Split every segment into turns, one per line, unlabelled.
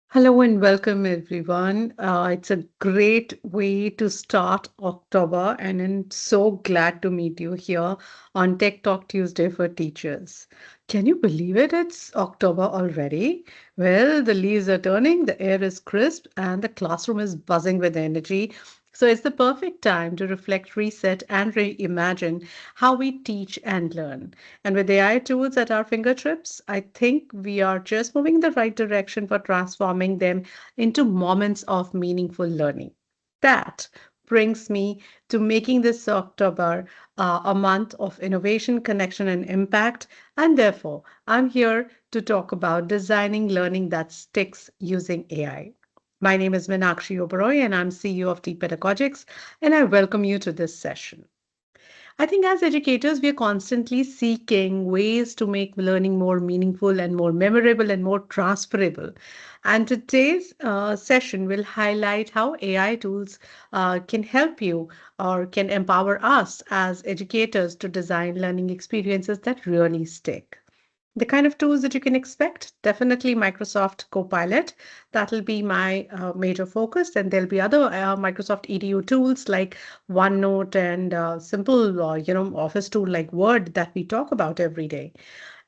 Hello and welcome, everyone. It's a great way to start October, and I'm so glad to meet you here on Tech Talk Tuesday for Teachers. Can you believe it? It's October already. Well, the leaves are turning, the air is crisp, and the classroom is buzzing with energy. So it's the perfect time to reflect, reset, and reimagine how we teach and learn. And with AI tools at our fingertips, I think we are just moving in the right direction for transforming them into moments of meaningful learning. That brings me to making this October a month of innovation, connection, and impact. And therefore, I'm here to talk about designing learning that sticks using AI. My name is Meenakshi Oberoi, and I'm CEO of Deep Pedagogics, and I welcome you to this session. I think as educators, we are constantly seeking ways to make learning more meaningful and more memorable and more transferable. And today's session will highlight how AI tools can help you or can empower us as educators to design learning experiences that really stick. The kind of tools that you can expect, definitely Microsoft Copilot. That'll be my major focus. And there'll be other Microsoft EDU tools like OneNote and simple, Office tool like Word that we talk about every day.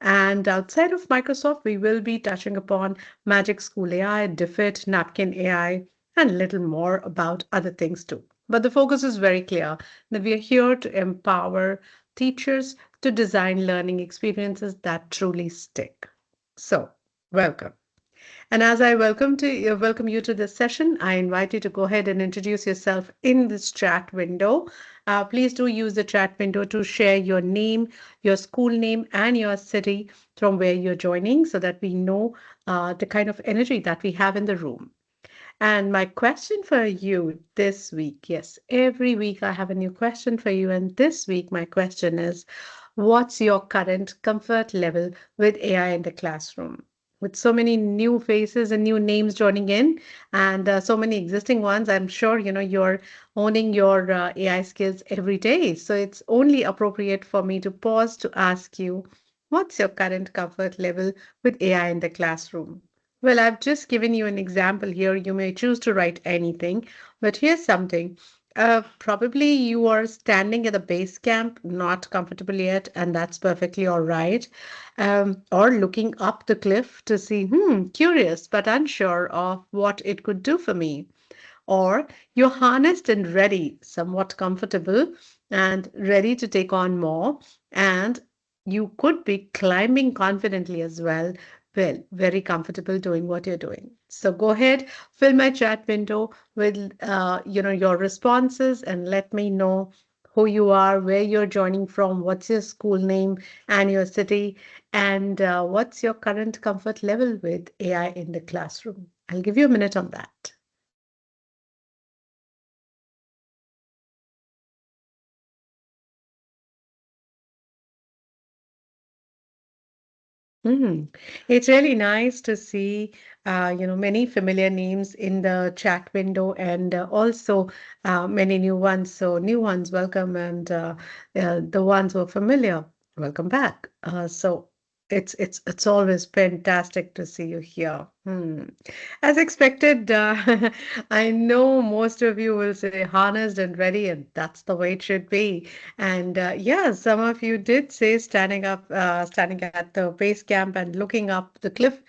And outside of Microsoft, we will be touching upon MagicSchool AI, Diffit, Napkin AI, and a little more about other things too. But the focus is very clear that we are here to empower teachers to design learning experiences that truly stick. So, welcome. And as I welcome you to this session, I invite you to go ahead and introduce yourself in this chat window. Please do use the chat window to share your name, your school name, and your city from where you're joining so that we know the kind of energy that we have in the room. And my question for you this week, yes, every week I have a new question for you. And this week, my question is, what's your current comfort level with AI in the classroom? With so many new faces and new names joining in, and so many existing ones, I'm sure you're owning your AI skills every day. So it's only appropriate for me to pause to ask you, what's your current comfort level with AI in the classroom? Well, I've just given you an example here. You may choose to write anything, but here's something. Probably you are standing at the base camp, not comfortable yet, and that's perfectly all right. Or looking up the cliff to see, curious but unsure of what it could do for me. Or you're harnessed and ready, somewhat comfortable and ready to take on more. And you could be climbing confidently as well. Well, very comfortable doing what you're doing. So go ahead, fill my chat window with your responses and let me know who you are, where you're joining from, what's your school name and your city, and what's your current comfort level with AI in the classroom. I'll give you a minute on that. Mm. It's really nice to see, many familiar names in the chat window and also many new ones. So new ones, welcome, and the ones who are familiar, welcome back. So it's always fantastic to see you here. As expected, I know most of you will say harnessed and ready, and that's the way it should be. And yeah, some of you did say standing at the base camp and looking up the cliff,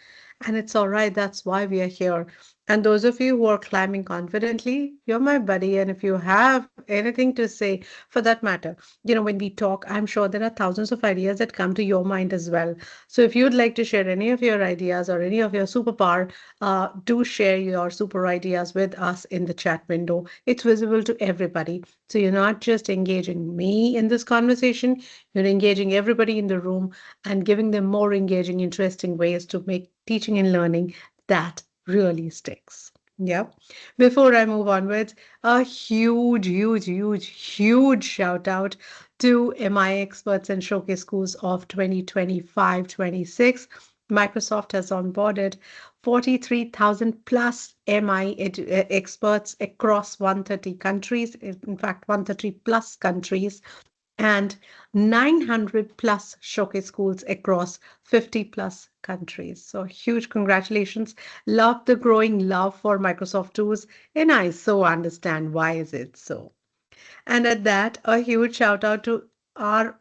and it's all right. That's why we are here. And those of you who are climbing confidently, you're my buddy. And if you have anything to say, for that matter, when we talk, I'm sure there are thousands of ideas that come to your mind as well. So if you'd like to share any of your ideas or any of your superpower, do share your super ideas with us in the chat window. It's visible to everybody. So you're not just engaging me in this conversation, you're engaging everybody in the room and giving them more engaging, interesting ways to make teaching and learning that really sticks. Yeah. Before I move onwards, a huge, huge, huge, huge shout out to MI experts and showcase schools of 2025-26. Microsoft has onboarded 43,000 plus MI experts across 130 countries, in fact, 130 plus countries and 900 plus showcase schools across 50 plus countries. So, huge congratulations. Love the growing love for Microsoft tools, and I so understand why is it so. And at that, a huge shout out to our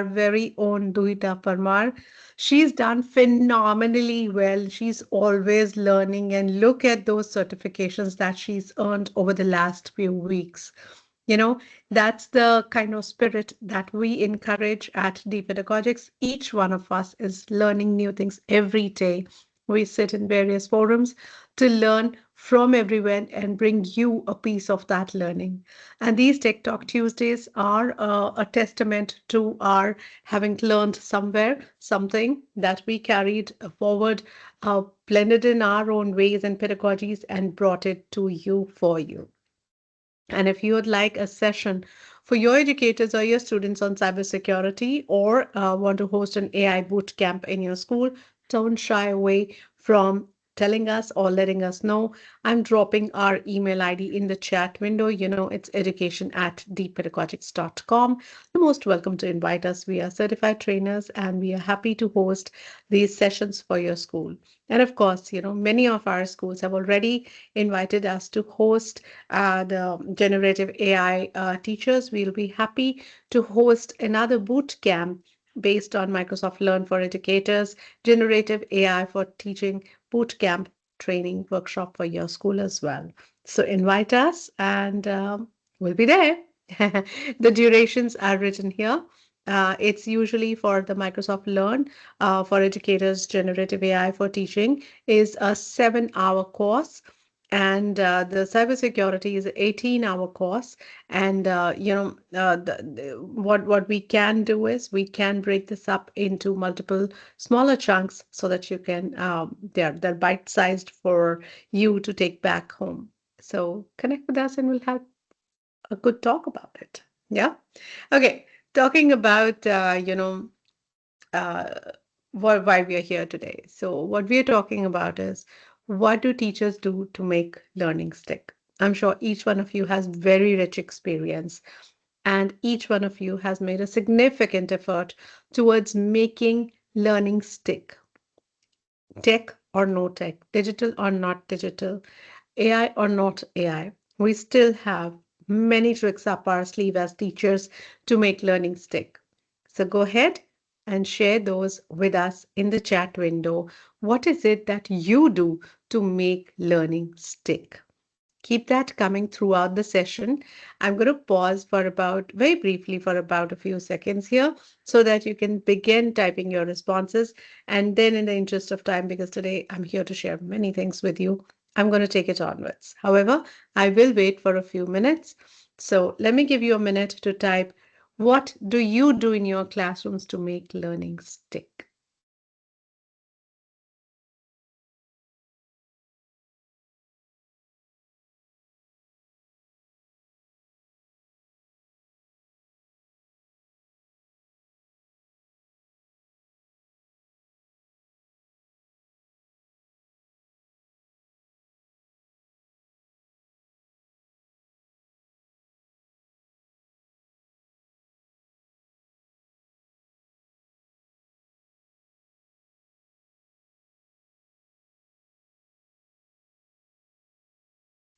very own Duhita Parmar. She's done phenomenally well. She's always learning, and look at those certifications that she's earned over the last few weeks. You know, that's the kind of spirit that we encourage at Deep Pedagogics. Each one of us is learning new things every day. We sit in various forums to learn from everyone and bring you a piece of that learning. And these Tech Talk Tuesdays are a testament to our having learned somewhere something that we carried forward, blended in our own ways and pedagogies, and brought it to you for you. And if you would like a session for your educators or your students on cybersecurity, or want to host an AI boot camp in your school, don't shy away from telling us or letting us know. I'm dropping our email ID in the chat window. It's education@deeppedagogics.com. You're most welcome to invite us. We are certified trainers and we are happy to host these sessions for your school. And of course, many of our schools have already invited us to host the generative AI teachers. We'll be happy to host another boot camp based on Microsoft Learn for Educators, generative AI for teaching boot camp training workshop for your school as well. So invite us and we'll be there. The durations are written here. It's usually for the Microsoft Learn for Educators Generative AI for Teaching is a 7 hour course, and the cybersecurity is an 18-hour course. And what we can do is we can break this up into multiple smaller chunks so that you can they're bite-sized for you to take back home. So connect with us and we'll have a good talk about it. Yeah. Okay. Talking about uh, why we are here today. So, what we are talking about is what do teachers do to make learning stick? I'm sure each one of you has very rich experience, and each one of you has made a significant effort towards making learning stick. Tech or no tech, digital or not digital, AI or not AI, we still have many tricks up our sleeve as teachers to make learning stick. So go ahead and share those with us in the chat window. What is it that you do to make learning stick? Keep that coming throughout the session. I'm going to pause for very briefly for about a few seconds here so that you can begin typing your responses. And then, in the interest of time, because today I'm here to share many things with you, I'm going to take it onwards. However, I will wait for a few minutes. So let me give you a minute to type. What do you do in your classrooms to make learning stick?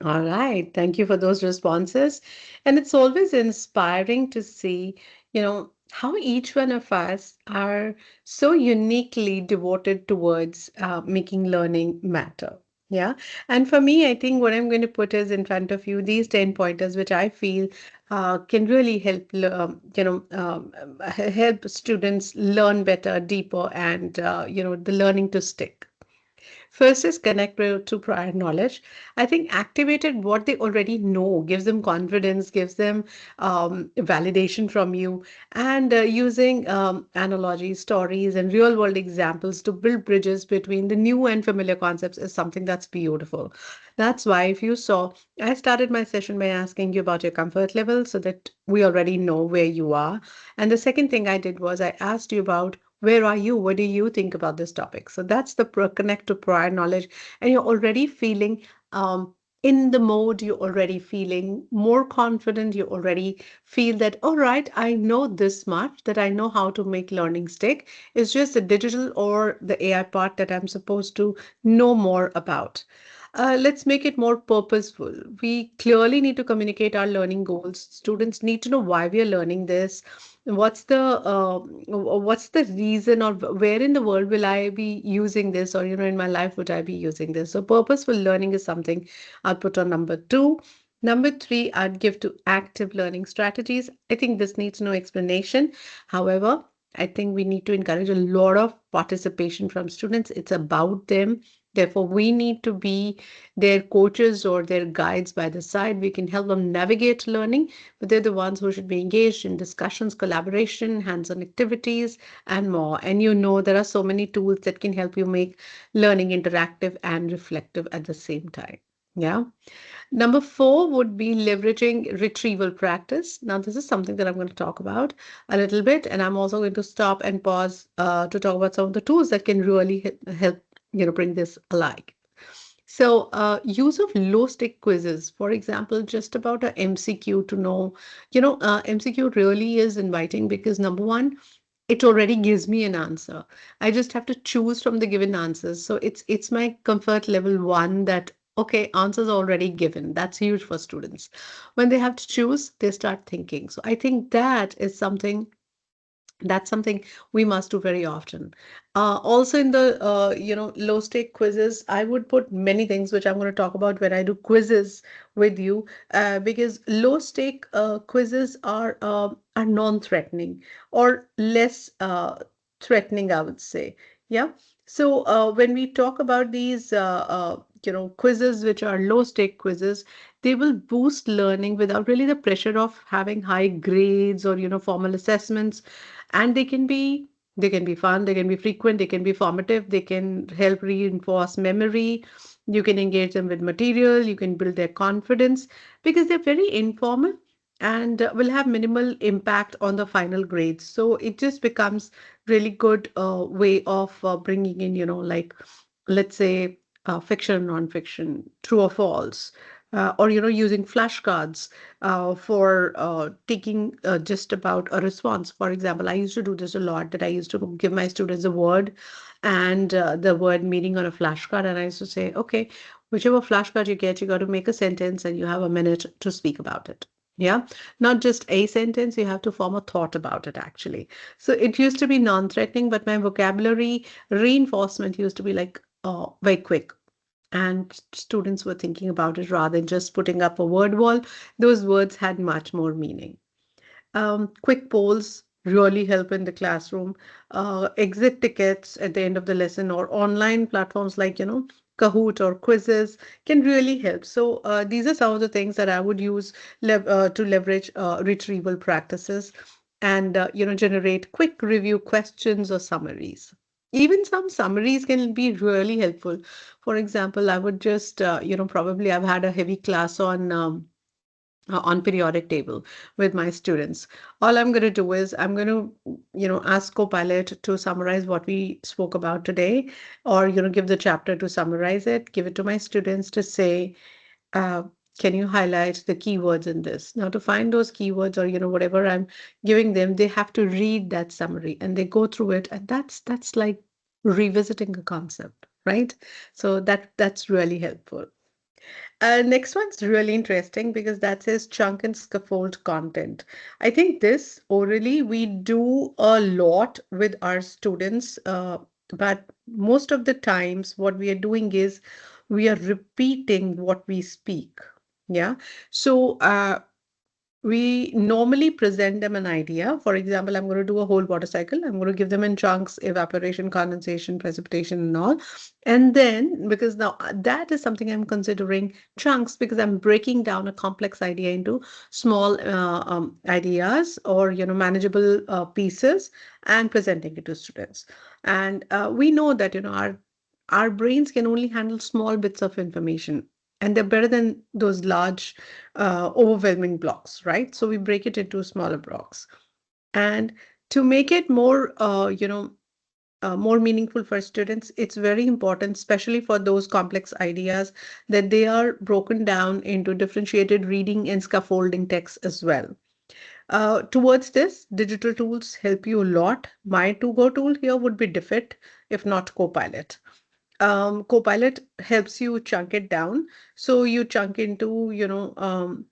All right. Thank you for those responses. And it's always inspiring to see, how each one of us are so uniquely devoted towards making learning matter. Yeah. And for me, I think what I'm going to put is in front of you these 10 pointers, which I feel can really help, help students learn better, deeper, and, the learning to stick. First is connect to prior knowledge. I think activated what they already know gives them confidence, gives them validation from you, and using analogies, stories, and real world examples to build bridges between the new and familiar concepts is something that's beautiful. That's why, if you saw, I started my session by asking you about your comfort level so that we already know where you are. And the second thing I did was I asked you about where are you? What do you think about this topic? So that's the connect to prior knowledge, and you're already feeling in the mode, you're already feeling more confident. You already feel that, all right, I know this much, that I know how to make learning stick. It's just the digital or the AI part that I'm supposed to know more about. Let's make it more purposeful. We clearly need to communicate our learning goals. Students need to know why we are learning this. What's the reason, or where in the world will I be using this, or in my life would I be using this? So purposeful learning is something I'll put on number two. Number three, I'd give to active learning strategies. I think this needs no explanation. However, I think we need to encourage a lot of participation from students. It's about them. Therefore, we need to be their coaches or their guides by the side. We can help them navigate learning, but they're the ones who should be engaged in discussions, collaboration, hands-on activities, and more. And there are so many tools that can help you make learning interactive and reflective at the same time. Yeah. Number four would be leveraging retrieval practice. Now, this is something that I'm going to talk about a little bit, and I'm also going to stop and pause to talk about some of the tools that can really help bring this alive. So, use of low-stake quizzes, for example, just about a MCQ to know, MCQ really is inviting because number one, it already gives me an answer. I just have to choose from the given answers. So it's my comfort level one that okay, answers already given. That's huge for students. When they have to choose, they start thinking. So I think that's something we must do very often. Also, in the low stake quizzes, I would put many things which I'm going to talk about when I do quizzes with you, because low stake quizzes are non-threatening or less threatening, I would say. Yeah. So when we talk about these quizzes which are low stake quizzes, they will boost learning without really the pressure of having high grades or formal assessments, and they can be fun, they can be frequent, they can be formative, they can help reinforce memory. You can engage them with material, you can build their confidence because they're very informal and will have minimal impact on the final grades. So it just becomes really good way of bringing in, like, let's say, fiction, non-fiction, true or false, or using flashcards for taking just about a response. For example, I used to do this a lot, that I used to give my students a word and the word meaning on a flashcard, and I used to say, okay, whichever flashcard you get, you got to make a sentence and you have a minute to speak about it. Yeah, not just a sentence, you have to form a thought about it actually. So it used to be non-threatening, but my vocabulary reinforcement used to be like very quick, and students were thinking about it rather than just putting up a word wall. Those words had much more meaning. Quick polls really help in the classroom. Exit tickets at the end of the lesson or online platforms like, Kahoot or Quizzes can really help. So these are some of the things that I would use to leverage retrieval practices and, generate quick review questions or summaries. Even some summaries can be really helpful. For example, I would just, probably I've had a heavy class on periodic table with my students. All I'm going to do is I'm going to, ask Copilot to summarize what we spoke about today, or, give the chapter to summarize it, give it to my students to say, uh, can you highlight the keywords in this? Now, to find those keywords or, whatever I'm giving them, they have to read that summary and they go through it. And that's like revisiting a concept, right? So that's really helpful. Next one's really interesting because that says chunk and scaffold content. I think this orally we do a lot with our students, but most of the times what we are doing is we are repeating what we speak. Yeah. So we normally present them an idea. For example, I'm going to do a whole water cycle. I'm going to give them in chunks, evaporation, condensation, precipitation, and all. And then, because now that is something I'm considering chunks because I'm breaking down a complex idea into small ideas or, manageable pieces and presenting it to students. And we know that, our brains can only handle small bits of information, and they're better than those large overwhelming blocks, right? So we break it into smaller blocks. And to make it more, more meaningful for students, it's very important, especially for those complex ideas, that they are broken down into differentiated reading and scaffolding texts as well. Towards this, digital tools help you a lot. My to-go tool here would be Diffit, if not Copilot. Copilot helps you chunk it down. So you chunk into,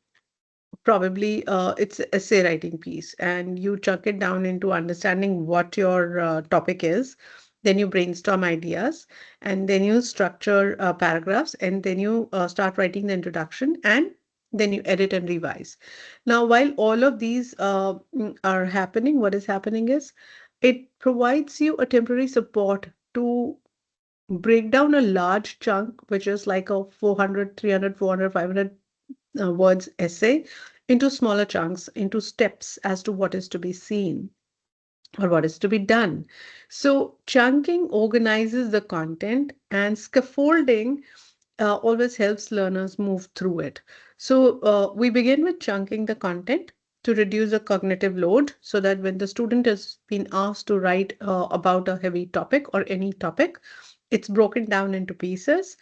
probably it's a essay writing piece, and you chunk it down into understanding what your topic is. Then you brainstorm ideas, and then you structure paragraphs, and then you start writing the introduction, and then you edit and revise. Now, while all of these are happening, what is happening is it provides you a temporary support to break down a large chunk, which is like a 400, 300, 400, 500 words essay, into smaller chunks, into steps as to what is to be seen or what is to be done. So, chunking organizes the content, and scaffolding always helps learners move through it. So, we begin with chunking the content to reduce the cognitive load, so that when the student has been asked to write about a heavy topic or any topic, it's broken down into pieces.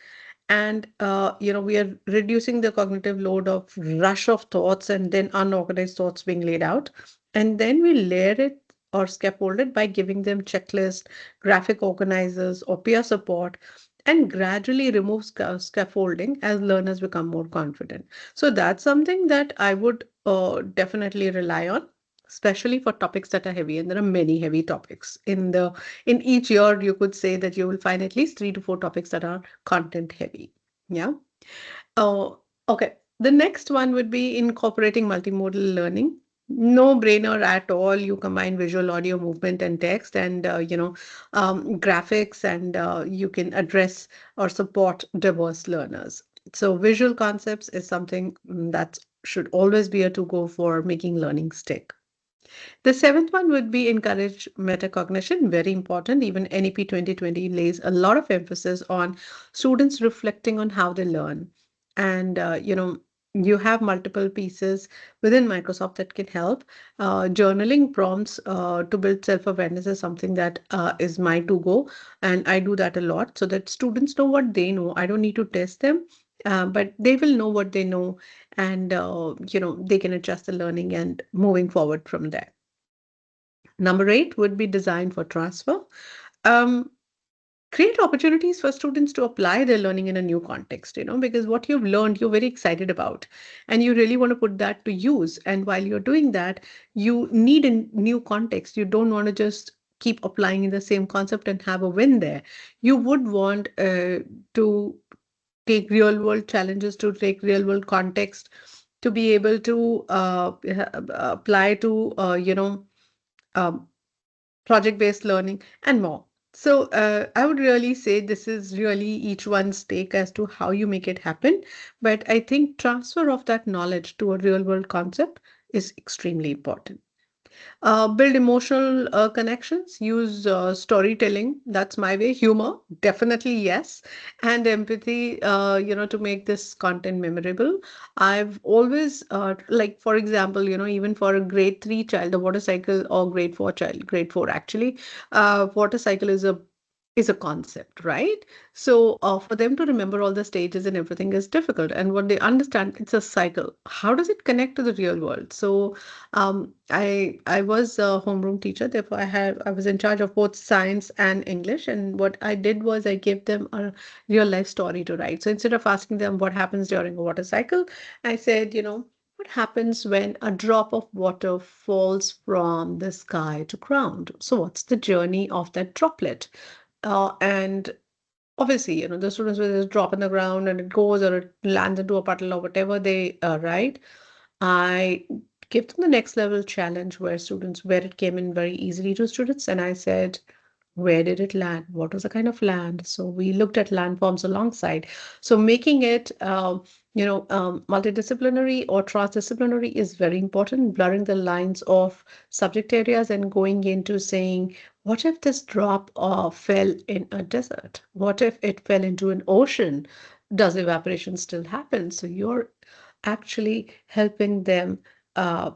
And we are reducing the cognitive load of rush of thoughts and then unorganized thoughts being laid out. And then we layer it or scaffold it by giving them checklist, graphic organizers, or peer support, and gradually remove scaffolding as learners become more confident. So that's something that I would definitely rely on, especially for topics that are heavy, and there are many heavy topics in each year. You could say that you will find at least 3 to 4 topics that are content heavy. Yeah. Oh, okay. The next one would be incorporating multimodal learning. No brainer at all. You combine visual, audio, movement, and text, and graphics, and you can address or support diverse learners. So, visual concepts is something that should always be a to go for making learning stick. The seventh one would be encourage metacognition, very important. Even NEP 2020 lays a lot of emphasis on students reflecting on how they learn. And, you have multiple pieces within Microsoft that can help. Journaling prompts to build self-awareness is something that is my to-go, and I do that a lot so that students know what they know. I don't need to test them, but they will know what they know, and they can adjust the learning and moving forward from there. Number eight would be design for transfer. Um, Create opportunities for students to apply their learning in a new context, because what you've learned, you're very excited about, and you really want to put that to use. And while you're doing that, you need a new context. You don't want to just keep applying in the same concept and have a win there. You would want to take real world challenges, to take real world context, to be able to apply to, um, project-based learning, and more. So I would really say this is really each one's take as to how you make it happen. But I think transfer of that knowledge to a real-world concept is extremely important. Build emotional connections, use storytelling. That's my way. Humor, definitely yes. And empathy, to make this content memorable. I've always, like, for example, even for a grade 3 child, the water cycle, or grade 4 child, grade 4 actually, water cycle is a concept, right? So for them to remember all the stages and everything is difficult. And what they understand, it's a cycle. How does it connect to the real world? So I was a homeroom teacher, therefore I was in charge of both science and English. And what I did was I gave them a real life story to write. So instead of asking them what happens during a water cycle, I said, what happens when a drop of water falls from the sky to ground? So what's the journey of that droplet? And obviously, the students will just drop in the ground and it goes, or it lands into a puddle, or whatever they write. I give them the next level challenge where it came in very easily to students. And I said, where did it land? What was the kind of land? So we looked at landforms alongside. So making it, multidisciplinary or transdisciplinary is very important. Blurring the lines of subject areas and going into saying, what if this drop fell in a desert? What if it fell into an ocean? Does evaporation still happen? So you're actually helping them uh,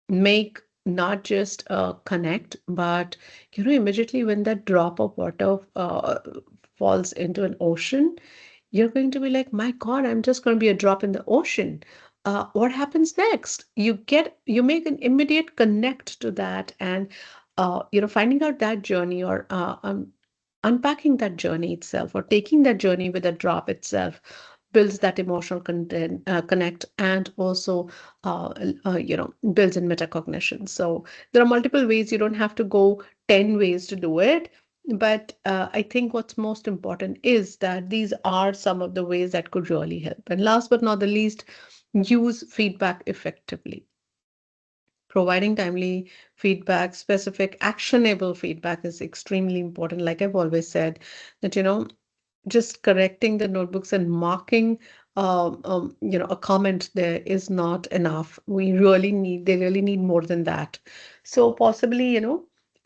make not just connect, but immediately when that drop of water falls into an ocean, you're going to be like, my God, I'm just going to be a drop in the ocean. What happens next? You make an immediate connect to that, and finding out that journey, or unpacking that journey itself, or taking that journey with a drop itself, builds that emotional connect, and also builds in metacognition. So there are multiple ways. You don't have to go 10 ways to do it, but I think what's most important is that these are some of the ways that could really help. And last but not the least, use feedback effectively. Providing timely feedback, specific, actionable feedback is extremely important. Like I've always said, that just correcting the notebooks and marking a comment there is not enough. They really need more than that. So possibly,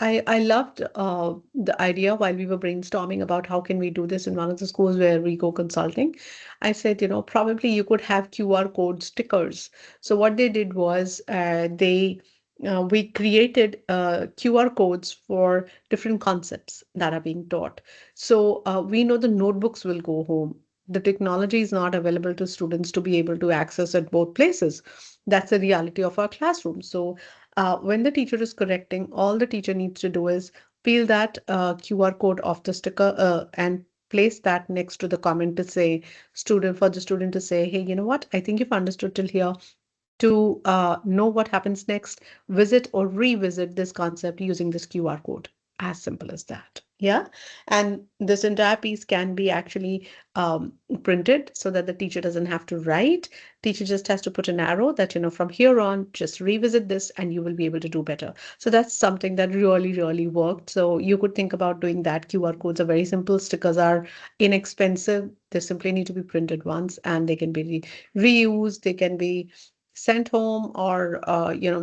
I loved the idea while we were brainstorming about how can we do this in one of the schools where we go consulting. I said, probably you could have QR code stickers. So what they did was we created QR codes for different concepts that are being taught. So we know the notebooks will go home. The technology is not available to students to be able to access at both places. That's the reality of our classroom. So when the teacher is correcting, all the teacher needs to do is peel that QR code off the sticker and place that next to the comment to say, for the student to say, hey, you know what? I think you've understood till here. To know what happens next, visit or revisit this concept using this QR code. As simple as that. Yeah. And this entire piece can be actually printed so that the teacher doesn't have to write. Teacher just has to put an arrow that, from here on, just revisit this and you will be able to do better. So that's something that really, really worked. So you could think about doing that. QR codes are very simple. Stickers are inexpensive. They simply need to be printed once and they can be reused. They can be sent home, or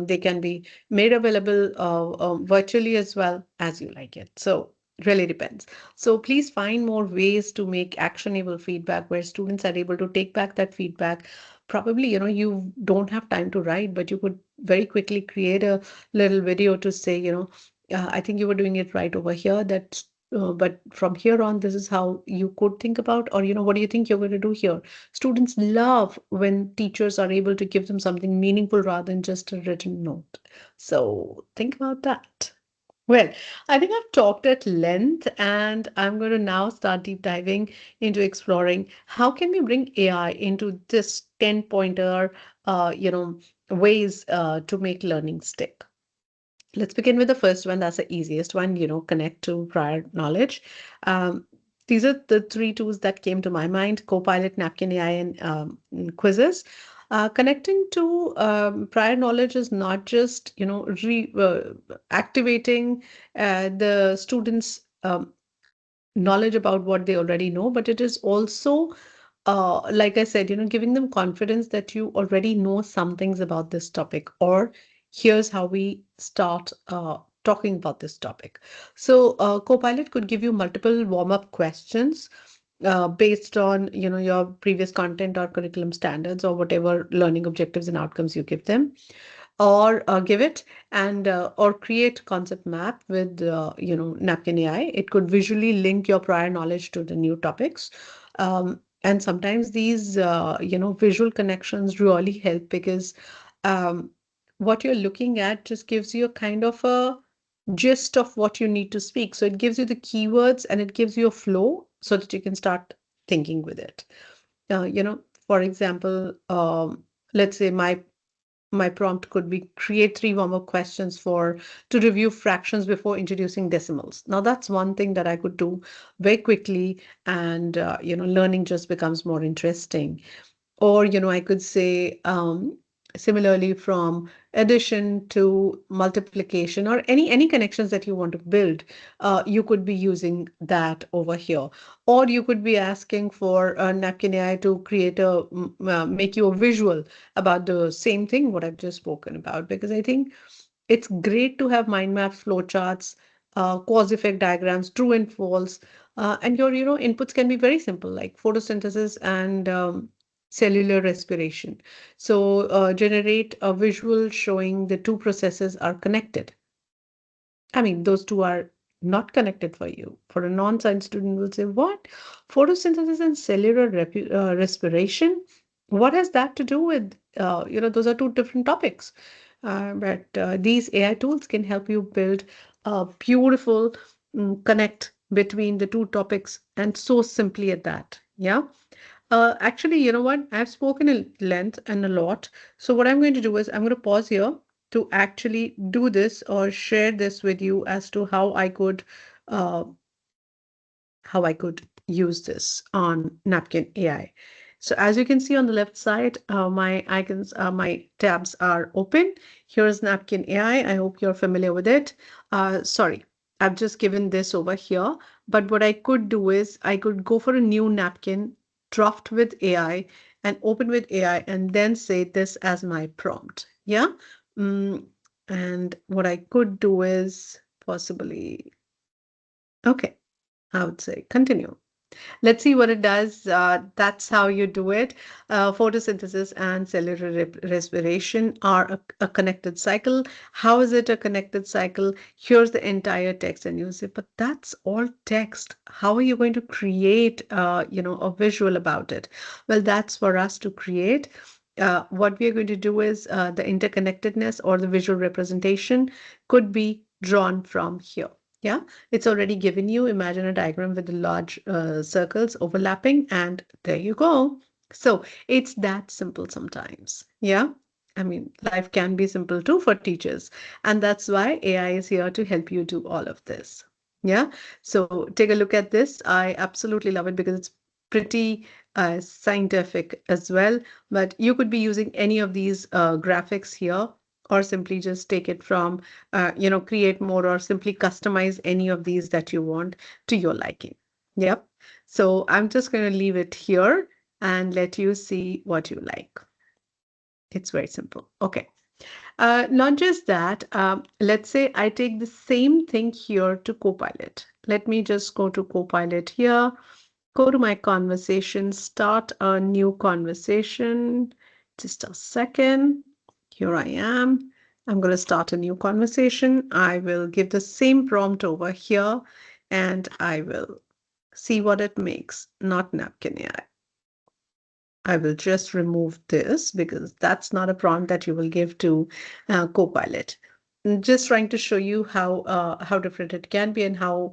they can be made available virtually as well, as you like it. So really depends. So please find more ways to make actionable feedback where students are able to take back that feedback. Probably, you don't have time to write, but you could very quickly create a little video to say, I think you were doing it right over here. But from here on, this is how you could think about, or, what do you think you're going to do here? Students love when teachers are able to give them something meaningful rather than just a written note. So think about that. Well, I think I've talked at length, and I'm going to now start deep diving into exploring how can we bring AI into this 10-pointer, ways to make learning stick. Let's begin with the first one. That's the easiest one, connect to prior knowledge. Um, these are the three tools that came to my mind: Copilot, Napkin AI, and Quizizz. Connecting to prior knowledge is not just, activating the students' knowledge about what they already know, but it is also, like I said, giving them confidence that you already know some things about this topic, or here's how we start talking about this topic. So, Copilot could give you multiple warm-up questions based on, your previous content or curriculum standards or whatever learning objectives and outcomes you give them, or give it, and or create concept map with Napkin AI. It could visually link your prior knowledge to the new topics. And sometimes these visual connections really help, because um, what you're looking at just gives you a kind of a gist of what you need to speak. So it gives you the keywords and it gives you a flow so that you can start thinking with it. For example, let's say my prompt could be create three warm-up questions to review fractions before introducing decimals. Now that's one thing that I could do very quickly, and learning just becomes more interesting. Or, I could say, similarly, from addition to multiplication, or any connections that you want to build, you could be using that over here. Or you could be asking for Napkin AI to make you a visual about the same thing, what I've just spoken about. Because I think it's great to have mind maps, flowcharts, cause effect diagrams, true and false. And your, inputs can be very simple, like photosynthesis and cellular respiration. So generate a visual showing the two processes are connected. I mean, those two are not connected for you. For a non-science student, will say, "What? Photosynthesis and cellular respiration? What has that to do with?" Those are two different topics. But these AI tools can help you build a beautiful connect between the two topics, and so simply at that. Yeah. Actually, you know what? I've spoken at length and a lot. So what I'm going to do is I'm going to pause here to actually do this or share this with you as to uh, how I could use this on Napkin AI. So as you can see on the left side, my icons, my tabs are open. Here's Napkin AI. I hope you're familiar with it. Sorry, I've just given this over here. But what I could do is I could go for a new napkin, draft with AI, and open with AI, and then say this as my prompt. Yeah. Mm, and what I could do is possibly, okay, I would say continue. Let's see what it does. That's how you do it. Photosynthesis and cellular respiration are a connected cycle. How is it a connected cycle? Here's the entire text, and you say, "But that's all text. How are you going to create, a visual about it?" Well, that's for us to create. What we are going to do is the interconnectedness or the visual representation could be drawn from here. Yeah, it's already given you. Imagine a diagram with the large circles overlapping, and there you go. So it's that simple sometimes. Yeah. I mean, life can be simple too for teachers. And that's why AI is here to help you do all of this. Yeah. So take a look at this. I absolutely love it because it's pretty scientific as well. But you could be using any of these graphics here, or simply just take it from create more or simply customize any of these that you want to your liking. Yep. So I'm just going to leave it here and let you see what you like. It's very simple. Okay. Not just that, let's say I take the same thing here to Copilot. Let me just go to Copilot here, go to my conversation, start a new conversation. Just a second. Here I am. I'm going to start a new conversation. I will give the same prompt over here and I will see what it makes, not Napkin AI. I will just remove this because that's not a prompt that you will give to Copilot. Just trying to show you how different it can be and how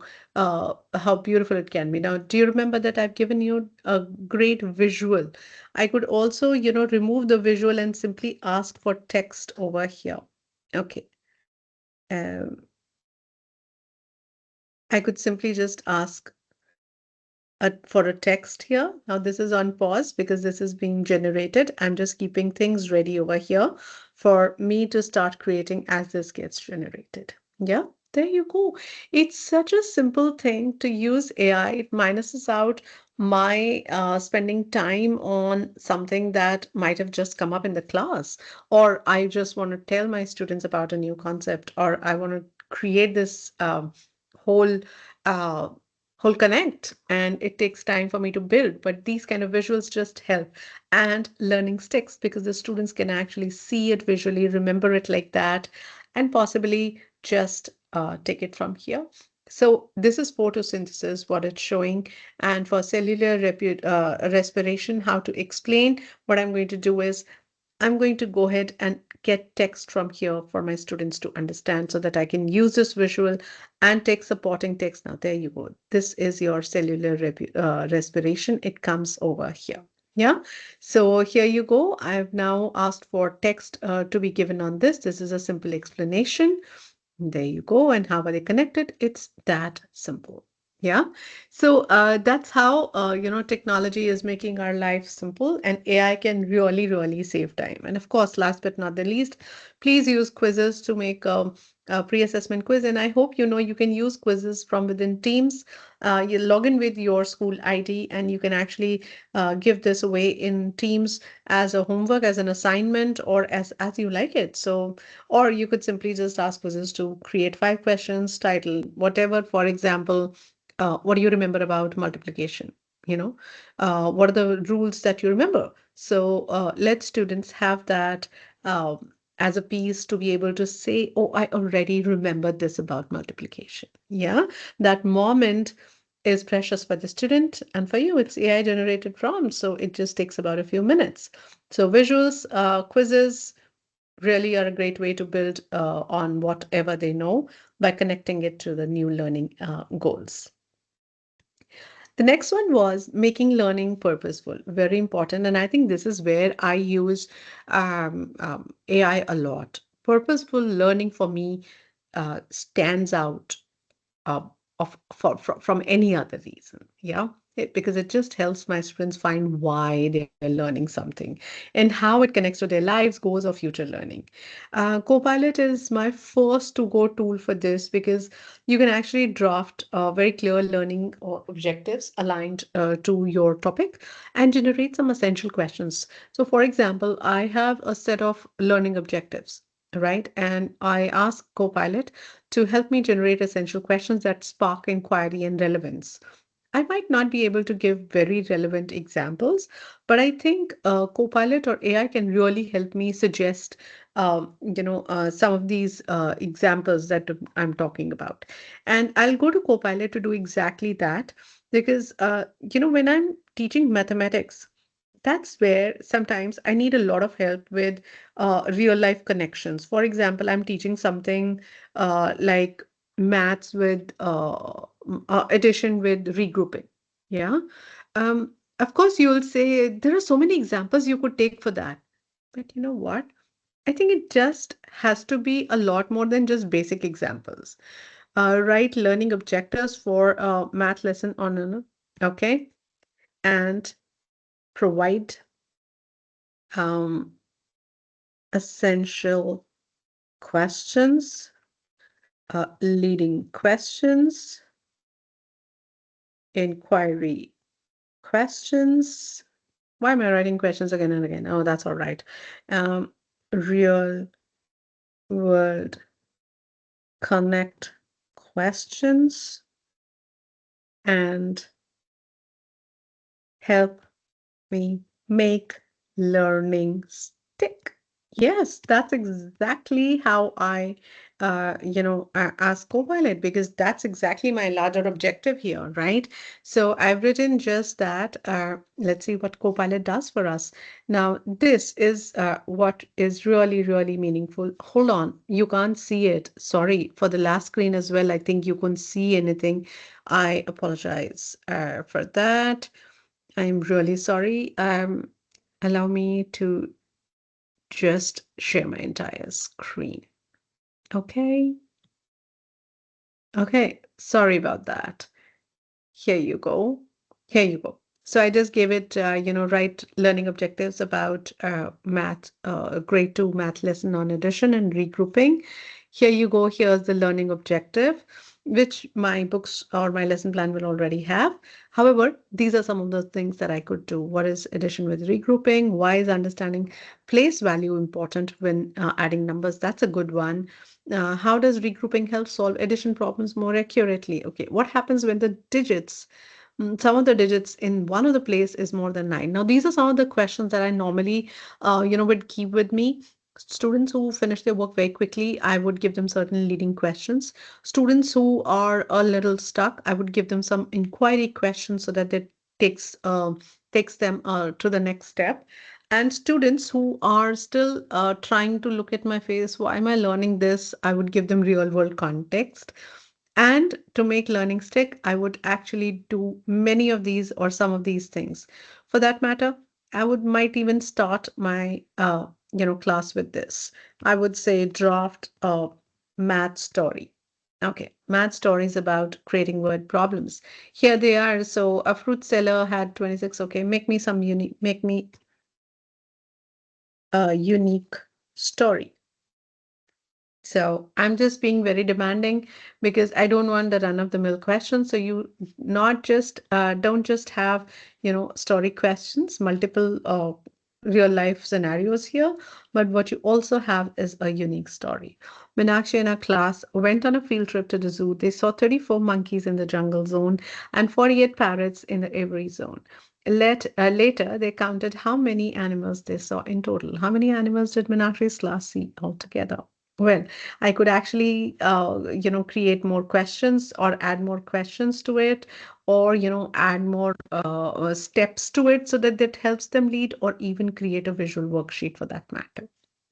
beautiful it can be. Now, do you remember that I've given you a great visual? I could also, remove the visual and simply ask for text over here. Okay. Um, I could simply just ask for a text here. Now this is on pause because this is being generated. I'm just keeping things ready over here for me to start creating as this gets generated. Yeah, there you go. It's such a simple thing to use AI. It minuses out my spending time on something that might have just come up in the class, or I just want to tell my students about a new concept, or I want to create this whole uh, whole connect, and it takes time for me to build, but these kind of visuals just help, and learning sticks because the students can actually see it visually, remember it like that, and possibly just take it from here. So this is photosynthesis, what it's showing, and for cellular respiration, how to explain. What I'm going to do is I'm going to go ahead and get text from here for my students to understand so that I can use this visual and take supporting text. Now, there you go. This is your cellular respiration. It comes over here. Yeah. So here you go. I've now asked for text to be given on this. This is a simple explanation. There you go. And how are they connected? It's that simple. Yeah. So that's how, technology is making our life simple, and AI can really, really save time. And of course, last but not the least, please use quizzes to make a pre-assessment quiz. And I hope you know you can use quizzes from within Teams. You log in with your school ID and you can actually give this away in Teams as a homework, as an assignment, or as you like it. So or you could simply just ask quizzes to create 5 questions, title, whatever. For example, what do you remember about multiplication? you know, what are the rules that you remember? So let students have that as a piece to be able to say, oh, I already remembered this about multiplication. Yeah, that moment is precious for the student, and for you, it's AI generated prompts, so it just takes about a few minutes. So visuals, quizzes really are a great way to build on whatever they know by connecting it to the new learning goals. The next one was making learning purposeful, very important. And I think this is where I use AI a lot. Purposeful learning for me stands out uh, from any other reason. Yeah. Because it just helps my students find why they're learning something and how it connects to their lives, goals, or future learning. Copilot is my first to go tool for this because you can actually draft very clear learning objectives aligned to your topic and generate some essential questions. So, for example, I have a set of learning objectives, right? And I ask Copilot to help me generate essential questions that spark inquiry and relevance. I might not be able to give very relevant examples, but I think Copilot or AI can really help me suggest, some of these examples that I'm talking about. And I'll go to Copilot to do exactly that because, when I'm teaching mathematics, that's where sometimes I need a lot of help with real life connections. For example, I'm teaching something like maths with addition with regrouping. Yeah. Of course, you'll say there are so many examples you could take for that. But you know what? I think it just has to be a lot more than just basic examples. Write learning objectives for a math lesson on an, okay, and provide um, essential questions, leading questions, inquiry questions. Why am I writing questions again and again? Oh, that's all right. Um, real world connect questions and help me make learning stick. Yes, that's exactly how I ask Copilot because that's exactly my larger objective here, right? So I've written just that. Let's see what Copilot does for us. Now, this is what is really, really meaningful. Hold on, you can't see it. Sorry for the last screen as well. I think you couldn't see anything. I apologize for that. I'm really sorry. Allow me to just share my entire screen. Okay. Okay. Sorry about that. Here you go. Here you go. So I just gave it, right learning objectives about math, grade two math lesson on addition and regrouping. Here you go. Here's the learning objective, which my books or my lesson plan will already have. However, these are some of the things that I could do. What is addition with regrouping? Why is understanding place value important when adding numbers? That's a good one. How does regrouping help solve addition problems more accurately? Okay, what happens when the digits some of the digits in one of the place is more than nine. Now, these are some of the questions that I normally, would keep with me. Students who finish their work very quickly, I would give them certain leading questions. Students who are a little stuck, I would give them some inquiry questions so that it takes them to the next step. And students who are still trying to look at my face, why am I learning this? I would give them real world context. And to make learning stick, I would actually do many of these or some of these things. For that matter, I would might even start my class with this. I would say draft a math story. Okay, math stories about creating word problems. Here they are. So a fruit seller had 26. Okay, make me a unique story. So I'm just being very demanding because I don't want the run-of-the-mill questions. So you not just don't just have, story questions, multiple real life scenarios here, but what you also have is a unique story. Meenakshi and her class went on a field trip to the zoo. They saw 34 monkeys in the jungle zone and 48 parrots in the Avery zone. Later, they counted how many animals they saw in total. How many animals did Meenakshi's class see altogether? Well, I could actually, create more questions or add more questions to it, or add more steps to it so that that helps them lead, or even create a visual worksheet for that matter.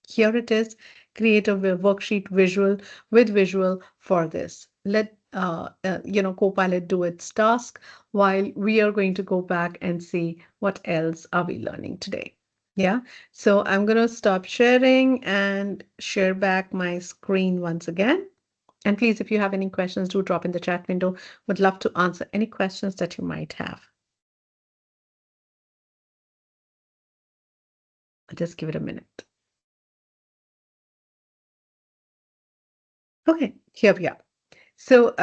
Here it is: create a worksheet visual with visual for this. Let Copilot do its task while we are going to go back and see what else are we learning today. Yeah, so I'm going to stop sharing and share back my screen once again. And please, if you have any questions, do drop in the chat window. Would love to answer any questions that you might have. I'll just give it a minute. Okay, here we are. So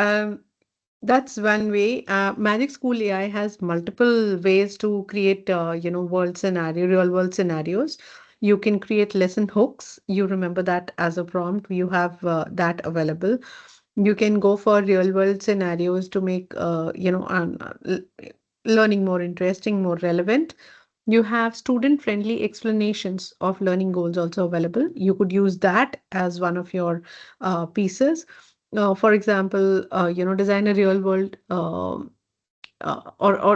that's one way. Magic School AI has multiple ways to create, real world scenarios. You can create lesson hooks. You remember that as a prompt. You have that available. You can go for real world scenarios to make, learning more interesting, more relevant. You have student-friendly explanations of learning goals also available. You could use that as one of your pieces. For example, design a real-world or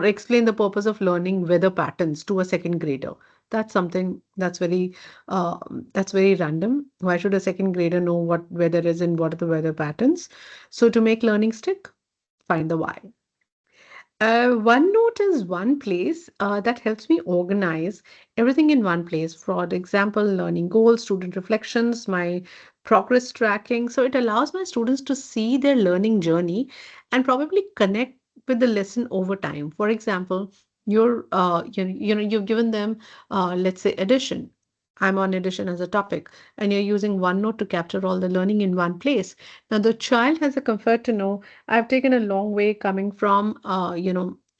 explain the purpose of learning weather patterns to a second grader. That's something uh, that's very random. Why should a second grader know what weather is and what are the weather patterns? So to make learning stick, find the why. OneNote is one place that helps me organize everything in one place. For example, learning goals, student reflections, my progress tracking. So it allows my students to see their learning journey and probably connect with the lesson over time. For example, you've given them, let's say, addition. I'm on addition as a topic, and you're using OneNote to capture all the learning in one place. Now, the child has a comfort to know I've taken a long way coming from,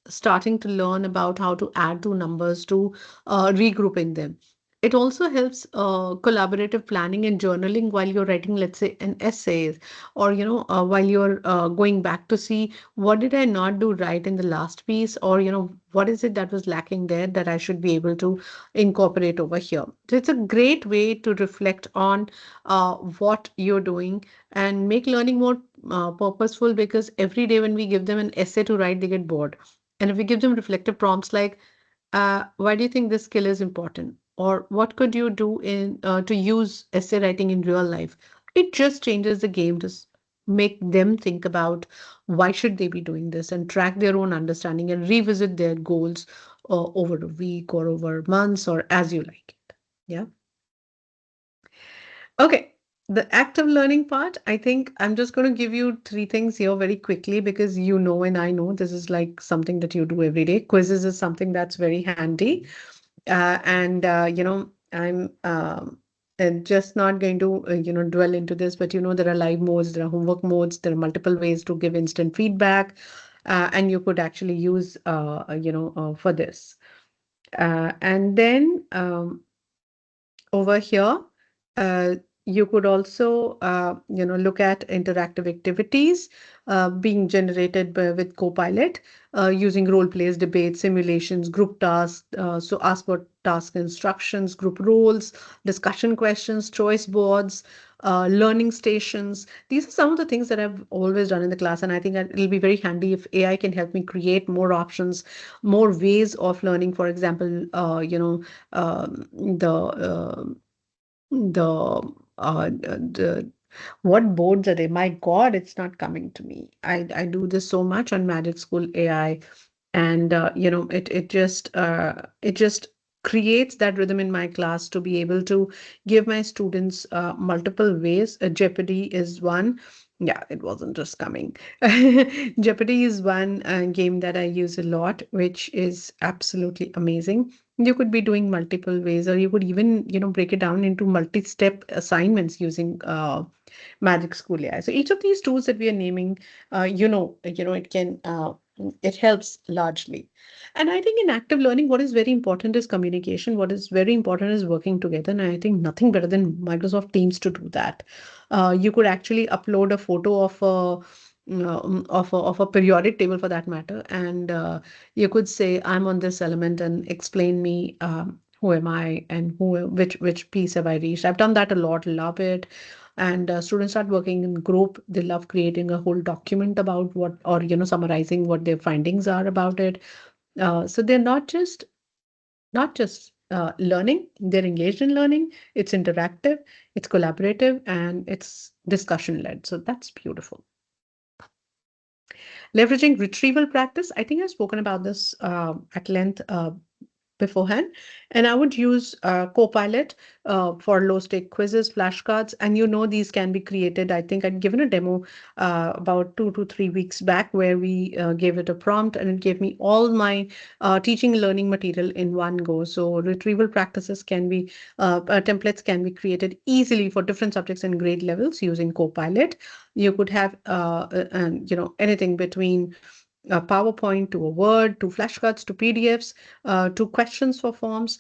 starting to learn about how to add two numbers to regrouping them. It also helps collaborative planning and journaling while you're writing, let's say, an essay, or while you're going back to see what did I not do right in the last piece, or what is it that was lacking there that I should be able to incorporate over here. So it's a great way to reflect on what you're doing and make learning more purposeful, because every day when we give them an essay to write, they get bored. And if we give them reflective prompts like, why do you think this skill is important? Or what could you do in to use essay writing in real life? It just changes the game to make them think about why should they be doing this and track their own understanding and revisit their goals over a week or over months or as you like it. Yeah. Okay, the active learning part, I think I'm just going to give you three things here very quickly because you know and I know this is like something that you do every day. Quizzes is something that's very handy. And, I'm just not going to, dwell into this, but there are live modes, there are homework modes, there are multiple ways to give instant feedback, and you could actually use, for this. And then over here, uh, you could also, look at interactive activities being generated with Copilot using role plays, debates, simulations, group tasks. So ask for task instructions, group roles, discussion questions, choice boards, learning stations. These are some of the things that I've always done in the class, and I think that it'll be very handy if AI can help me create more options, more ways of learning. For example, the the what boards are they? My God, it's not coming to me. I do this so much on Magic School AI, and it just creates that rhythm in my class to be able to give my students multiple ways. Jeopardy is one. Yeah, it wasn't just coming. Jeopardy is one game that I use a lot, which is absolutely amazing. You could be doing multiple ways, or you could even break it down into multi-step assignments using Magic School AI. So each of these tools that we are naming, it can It helps largely. And I think in active learning, what is very important is communication. What is very important is working together. And I think nothing better than Microsoft Teams to do that. You could actually upload a photo of a periodic table for that matter, and you could say, "I'm on this element," and explain me. Who am I and which piece have I reached? I've done that a lot, love it. And students start working in group. They love creating a whole document about what, or summarizing what their findings are about it. So they're not just learning, they're engaged in learning. It's interactive, it's collaborative, and it's discussion led. So that's beautiful. Leveraging retrieval practice. I think I've spoken about this at length beforehand. And I would use Copilot for low-stake quizzes, flashcards, and these can be created. I think I'd given a demo about 2 to 3 weeks back where we gave it a prompt and it gave me all my teaching and learning material in one go. So retrieval practices can be, templates can be created easily for different subjects and grade levels using Copilot. You could have, anything between a PowerPoint to a Word to flashcards to PDFs to questions for forms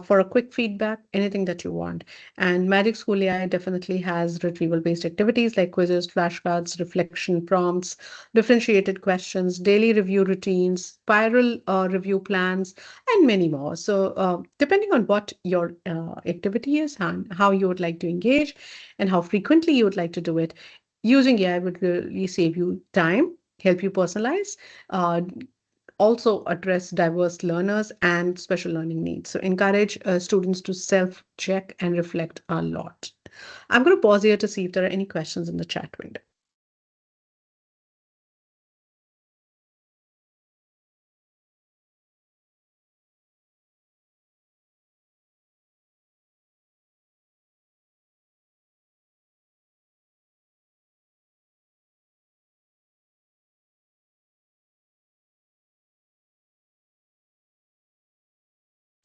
for a quick feedback, anything that you want. And Magic School AI definitely has retrieval based activities like quizzes, flashcards, reflection prompts, differentiated questions, daily review routines, spiral review plans, and many more. So, depending on what your activity is and how you would like to engage and how frequently you would like to do it, using AI would really save you time, help you personalize, uh, also address diverse learners and special learning needs. So encourage students to self-check and reflect a lot. I'm going to pause here to see if there are any questions in the chat window.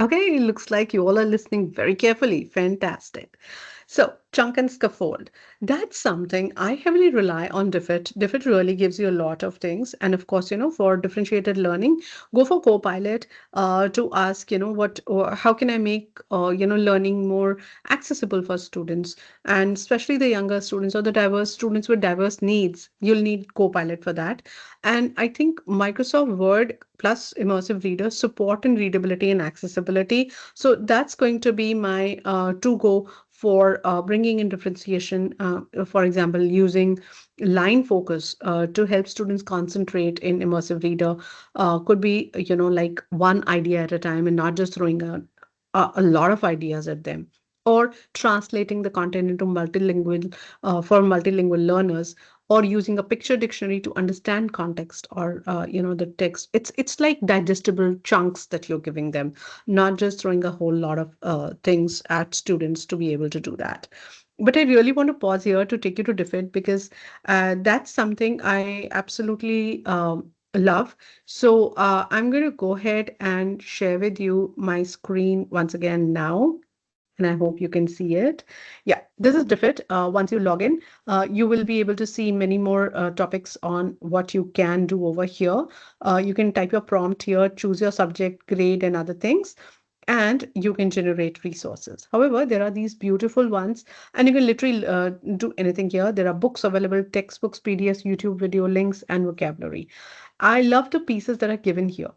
Okay, it looks like you all are listening very carefully. Fantastic. So, chunk and scaffold. That's something I heavily rely on Diffit. Diffit really gives you a lot of things. And of course, for differentiated learning, go for Copilot to ask, what, or how can I make, learning more accessible for students, and especially the younger students or the diverse students with diverse needs. You'll need Copilot for that. And I think Microsoft Word plus immersive reader support and readability and accessibility. So that's going to be my to go for bringing in differentiation. For example, using line focus to help students concentrate in immersive reader could be, like one idea at a time and not just throwing a lot of ideas at them. Or translating the content into multilingual for multilingual learners, or using a picture dictionary to understand context or the text. It's like digestible chunks that you're giving them, not just throwing a whole lot of things at students to be able to do that. But I really want to pause here to take you to Diffit because that's something I absolutely love. So I'm going to go ahead and share with you my screen once again now, and I hope you can see it. Yeah, this is Diffit. Once you log in, you will be able to see many more topics on what you can do over here. You can type your prompt here, choose your subject, grade, and other things, and you can generate resources. However, there are these beautiful ones, and you can literally do anything here. There are books available, textbooks, PDFs, YouTube video links, and vocabulary. I love the pieces that are given here.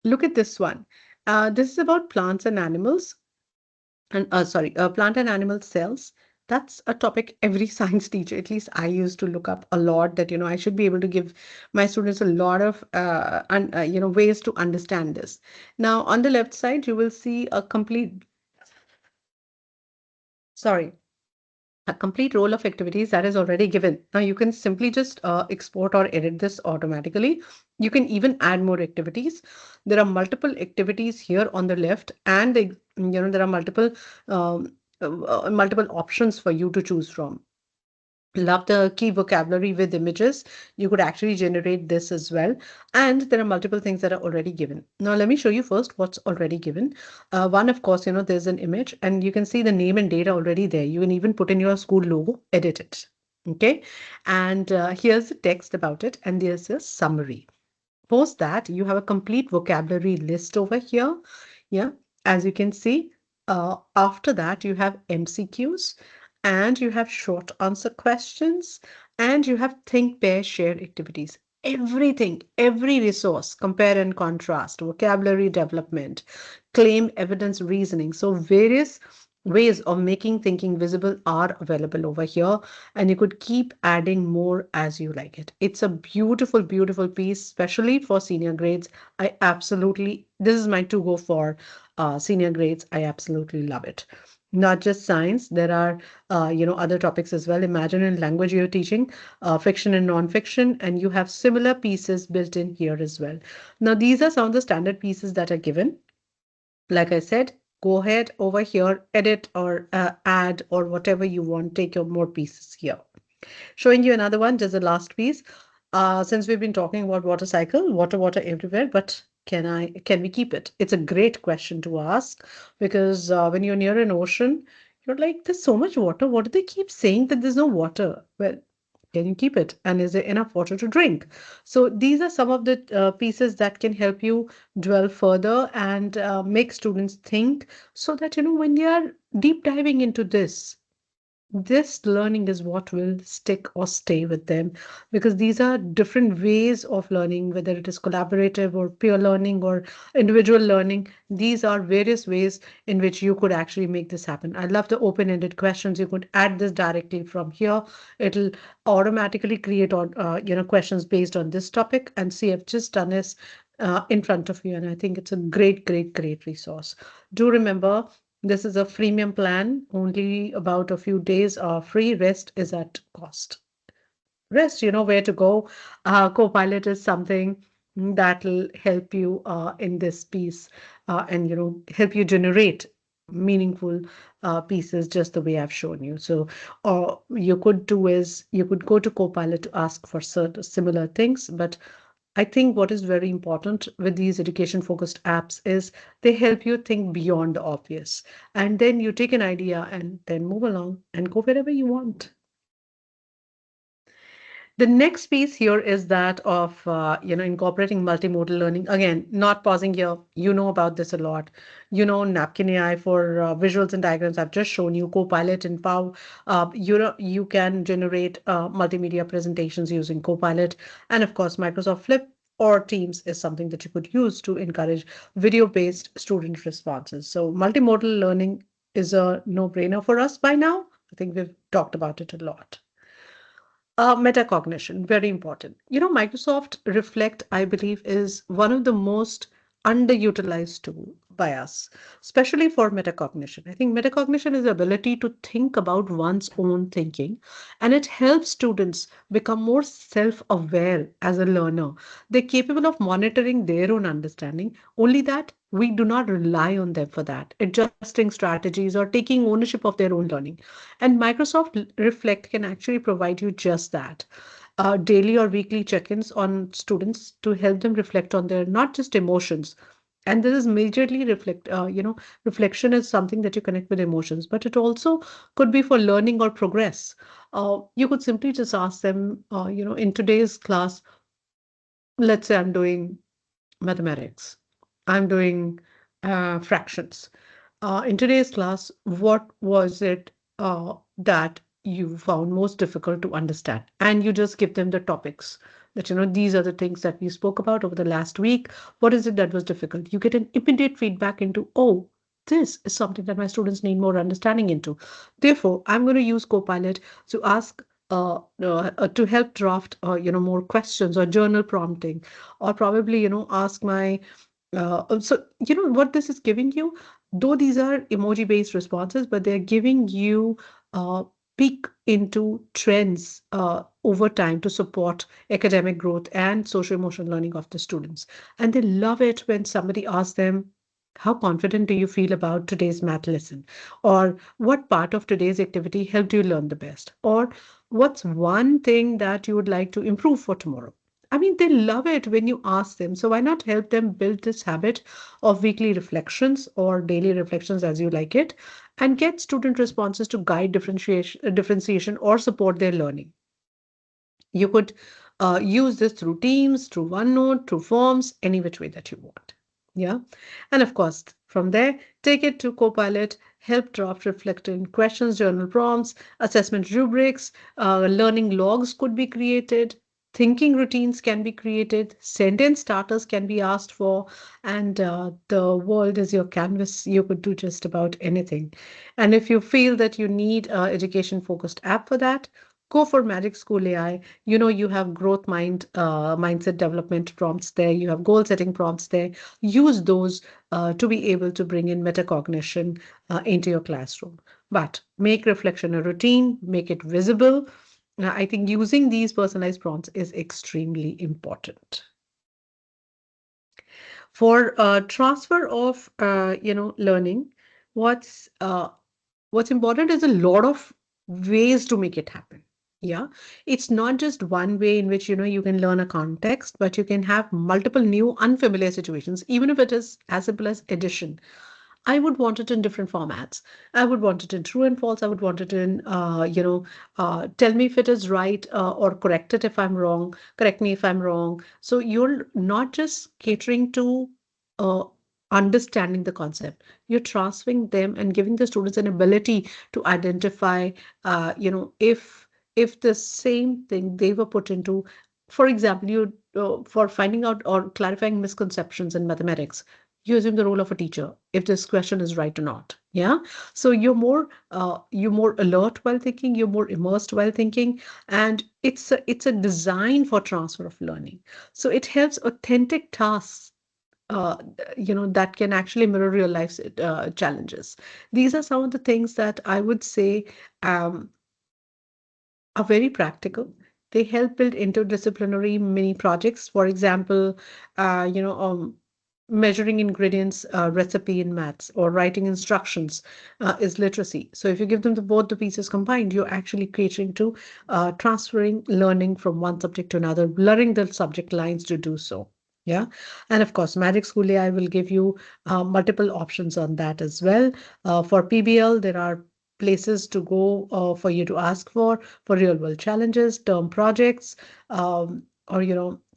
Look at this one. This is about plants and animals and plant and animal cells. That's a topic every science teacher, at least I used to look up a lot, that I should be able to give my students a lot of ways to understand this. Now on the left side you will see sorry a complete roll of activities that is already given. Now you can simply just export or edit this automatically. You can even add more activities. There are multiple activities here on the left, and there are um, multiple options for you to choose from. Love the key vocabulary with images. You could actually generate this as well. And there are multiple things that are already given. Now, let me show you first what's already given. One, of course, there's an image and you can see the name and date already there. You can even put in your school logo, edit it. Okay. And here's the text about it. And there's a summary. Post that, you have a complete vocabulary list over here. Yeah, as you can see, after that, you have MCQs and you have short answer questions and you have think, pair, share activities. Everything, every resource, compare and contrast, vocabulary development, claim, evidence, reasoning. So, various ways of making thinking visible are available over here, and you could keep adding more as you like it. It's a beautiful, beautiful piece, especially for senior grades. I absolutely, this is my to go for senior grades. I absolutely love it. Not just science, there are other topics as well. Imagine in language you're teaching, fiction and non-fiction, and you have similar pieces built in here as well. Now, these are some of the standard pieces that are given. Like I said, go ahead over here, edit or add or whatever you want. Take your more pieces here. Showing you another one, just the last piece. Since we've been talking about water cycle, water, water everywhere, but can we keep it? It's a great question to ask because when you're near an ocean, you're like, there's so much water. What do they keep saying that there's no water? Well, can you keep it? And is there enough water to drink? So these are some of the pieces that can help you dwell further and make students think so that, when they are deep diving into this learning is what will stick or stay with them because these are different ways of learning, whether it is collaborative or peer learning or individual learning. These are various ways in which you could actually make this happen. I love the open-ended questions. You could add this directly from here. It'll automatically create questions based on this topic, and see, I've just done this in front of you, and I think it's a great, great, great resource. Do remember, this is a freemium plan, only about a few days are free, rest is at cost. Rest, you know where to go. Copilot is something that'll help you in this piece and help you generate meaningful pieces just the way I've shown you. So, you could do is you could go to Copilot to ask for certain similar things, but I think what is very important with these education focused apps is they help you think beyond the obvious. And then you take an idea and then move along and go wherever you want. The next piece here is that of incorporating multimodal learning. Again, not pausing here. You know about this a lot. You know Napkin AI for visuals and diagrams. I've just shown you Copilot and Pow. You can generate multimedia presentations using Copilot, and of course, Microsoft Flip or Teams is something that you could use to encourage video-based student responses. So multimodal learning is a no-brainer for us by now. I think we've talked about it a lot. Metacognition, very important. Microsoft Reflect, I believe, is one of the most underutilized tool by us, especially for metacognition. I think metacognition is the ability to think about one's own thinking, and it helps students become more self-aware as a learner. They're capable of monitoring their own understanding, only that we do not rely on them for that, adjusting strategies or taking ownership of their own learning. And Microsoft Reflect can actually provide you just that. Daily or weekly check-ins on students to help them reflect on their not just emotions. And this is majorly reflection is something that you connect with emotions, but it also could be for learning or progress. You could simply just ask them, in today's class, let's say I'm doing mathematics, I'm doing fractions. In today's class, what was it that you found most difficult to understand? And you just give them the topics that, these are the things that we spoke about over the last week. What is it that was difficult? You get an immediate feedback into, oh, this is something that my students need more understanding into. Therefore, I'm going to use Copilot to ask to help draft, more questions or journal prompting, or probably, ask my so, what this is giving you, though these are emoji-based responses, but they're giving you peek into trends over time to support academic growth and social emotional learning of the students. And they love it when somebody asks them, how confident do you feel about today's math lesson? Or what part of today's activity helped you learn the best? Or what's one thing that you would like to improve for tomorrow? I mean, they love it when you ask them. So why not help them build this habit of weekly reflections or daily reflections as you like it, and get student responses to guide differentiation or support their learning. You could Use this through Teams, through OneNote, through Forms, any which way that you want. Yeah. And of course, from there, take it to Copilot, help draft reflecting questions, journal prompts, assessment rubrics, learning logs could be created. Thinking routines can be created, sentence starters can be asked for, and the world is your canvas. You could do just about anything. And if you feel that you need an education focused app for that, go for Magic School AI. You have mindset development prompts there. You have goal setting prompts there. Use those to be able to bring in metacognition into your classroom. But make reflection a routine, make it visible. I think using these personalized prompts is extremely important. For transfer of learning, what's uh, what's important is a lot of ways to make it happen. Yeah, it's not just one way in which you can learn a context, but you can have multiple new unfamiliar situations, even if it is as simple as addition. I would want it in different formats. I would want it in true and false. I would want it in, tell me if it is right, or correct it if I'm wrong. Correct me if I'm wrong. So you're not just catering to uh, understanding the concept. You're transferring them and giving the students an ability to identify, if the same thing they were put into, for example, for finding out or clarifying misconceptions in mathematics, you assume the role of a teacher if this question is right or not. Yeah. So you're more alert while thinking, you're more immersed while thinking, and it's a design for transfer of learning. So it helps authentic tasks, uh, that can actually mirror real life challenges. These are some of the things that I would say um, are very practical. They help build interdisciplinary mini projects. For example, measuring ingredients recipe in maths, or writing instructions is literacy. So if you give them both the pieces combined, you're actually catering to transferring learning from one subject to another, blurring the subject lines to do so. Yeah. And of course, Magic School AI will give you multiple options on that as well. For PBL, there are places to go for you to ask for real world challenges, term projects, or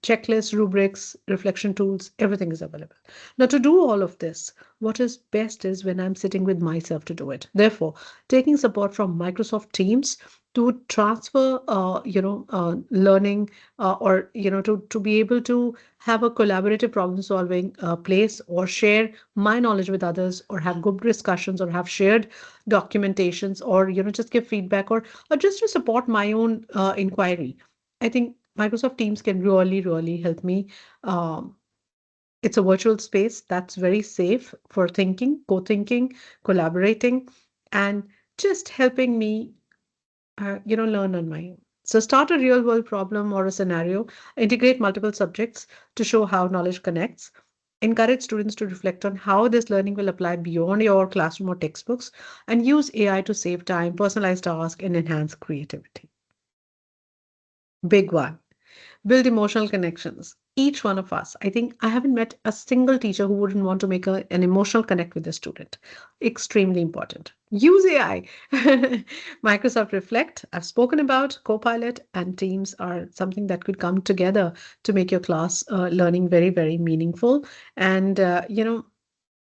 checklists, rubrics, reflection tools, everything is available. Now, to do all of this, what is best is when I'm sitting with myself to do it. Therefore, taking support from Microsoft Teams to transfer, learning, or to be able to have a collaborative problem solving place, or share my knowledge with others, or have group discussions, or have shared documentations, or just give feedback, or just to support my own inquiry. I think Microsoft Teams can really, really help me. um, it's a virtual space that's very safe for thinking, co-thinking, collaborating, and just helping me learn on my own. So start a real world problem or a scenario, integrate multiple subjects to show how knowledge connects, encourage students to reflect on how this learning will apply beyond your classroom or textbooks, and use AI to save time, personalize tasks, and enhance creativity. Big one. Build emotional connections. Each one of us, I think I haven't met a single teacher who wouldn't want to make an emotional connect with the student. Extremely important. Use AI. Microsoft Reflect, I've spoken about. Copilot and Teams are something that could come together to make your class learning very, very meaningful. And,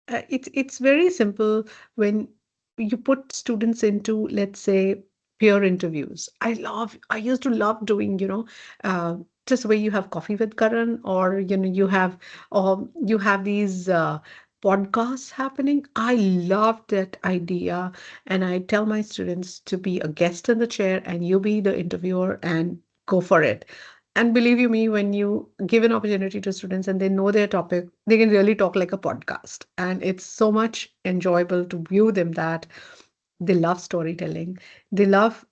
it's very simple when you put students into, let's say, peer interviews. I used to love doing, uh, just where you have coffee with Karan, or you have these podcasts happening. I love that idea, and I tell my students to be a guest in the chair, and you be the interviewer and go for it. And believe you me, when you give an opportunity to students and they know their topic, they can really talk like a podcast. And it's so much enjoyable to view them that they love storytelling. They love,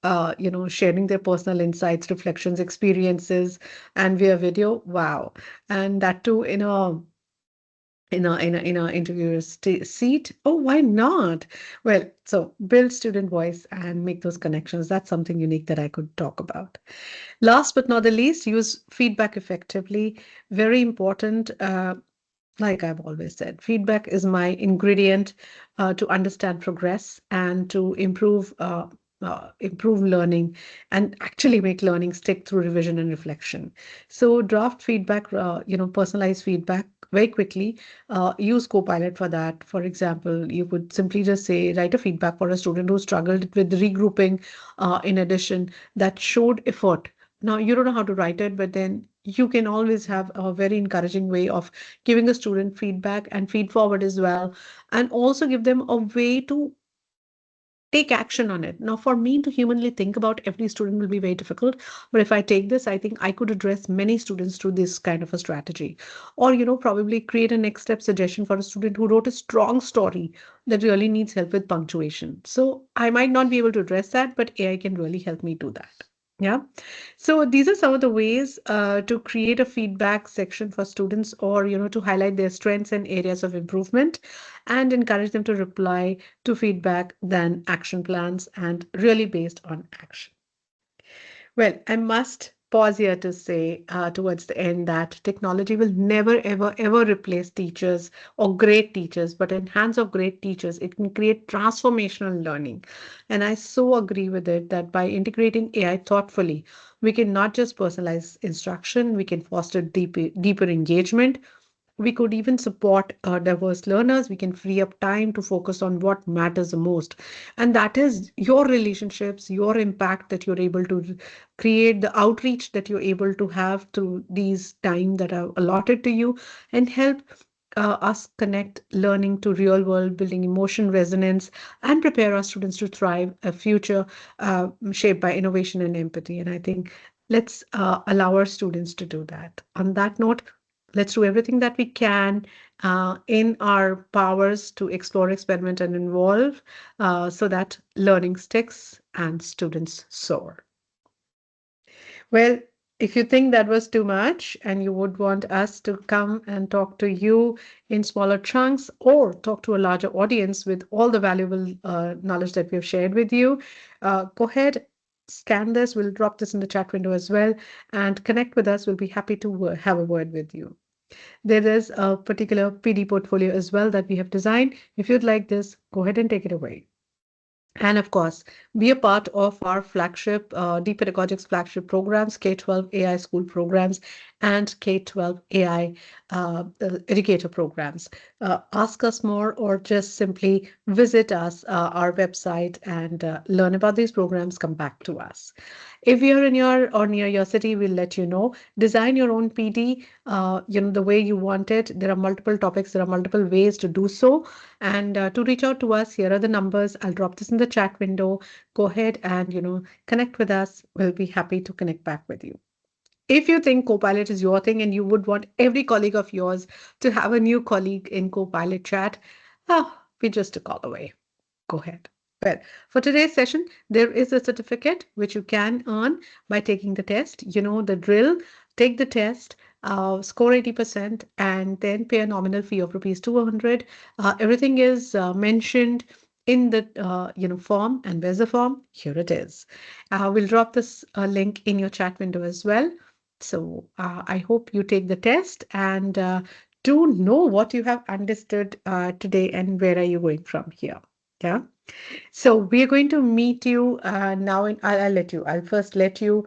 sharing their personal insights, reflections, experiences, and via video. Wow. And that too in a interviewer's seat. Oh, why not? Well, so build student voice and make those connections. That's something unique that I could talk about. Last but not the least, use feedback effectively. Very important. Like I've always said, feedback is my ingredient to understand progress and to improve improve learning and actually make learning stick through revision and reflection. So draft feedback, personalized feedback very quickly. Use Copilot for that. For example, you could simply just say, write a feedback for a student who struggled with regrouping in addition that showed effort. Now, you don't know how to write it, but then you can always have a very encouraging way of giving a student feedback and feed forward as well, and also give them a way to take action on it. Now, for me to humanly think about every student will be very difficult. But if I take this, I think I could address many students through this kind of a strategy. Or, probably create a next step suggestion for a student who wrote a strong story that really needs help with punctuation. So I might not be able to address that, but AI can really help me do that. Yeah. So these are some of the ways to create a feedback section for students, or to highlight their strengths and areas of improvement and encourage them to reply to feedback than action plans and really based on action. Well, I must pause here to say towards the end that technology will never, ever, ever replace teachers or great teachers, but in hands of great teachers, it can create transformational learning. And I so agree with it that by integrating AI thoughtfully, we can not just personalize instruction, we can foster deeper engagement, we could even support diverse learners. We can free up time to focus on what matters the most. And that is your relationships, your impact that you're able to create, the outreach that you're able to have through these time that are allotted to you, and help us connect learning to real world, building emotion resonance, and prepare our students to thrive a future shaped by innovation and empathy. And I think let's allow our students to do that. On that note, let's do everything that we can in our powers to explore, experiment, and involve so that learning sticks and students soar. Well, if you think that was too much and you would want us to come and talk to you in smaller chunks or talk to a larger audience with all the valuable knowledge that we've shared with you, go ahead, scan this. We'll drop this in the chat window as well and connect with us. We'll be happy to have a word with you. There is a particular PD portfolio as well that we have designed. If you'd like this, go ahead and take it away. And of course, be a part of our flagship, Deep Pedagogics flagship programs, K-12 AI school programs, and K-12 AI educator programs. Ask us more or just simply visit us, our website, and learn about these programs. Come back to us. If you're in your or near your city, we'll let you know. Design your own PD, the way you want it. There are multiple topics. There are multiple ways to do so. And to reach out to us, here are the numbers. I'll drop this in the chat window. Go ahead and, connect with us. We'll be happy to connect back with you. If you think Copilot is your thing and you would want every colleague of yours to have a new colleague in Copilot chat, we're just a call away. Go ahead. Well, for today's session, there is a certificate which you can earn by taking the test. You know the drill. Take the test, score 80%, and then pay a nominal fee of rupees 200. Everything is mentioned in the form. And where's the form? Here it is. We'll drop this link in your chat window as well. So I hope you take the test and do know what you have understood today and where are you going from here. Yeah. So we are going to meet you now. I'll first let you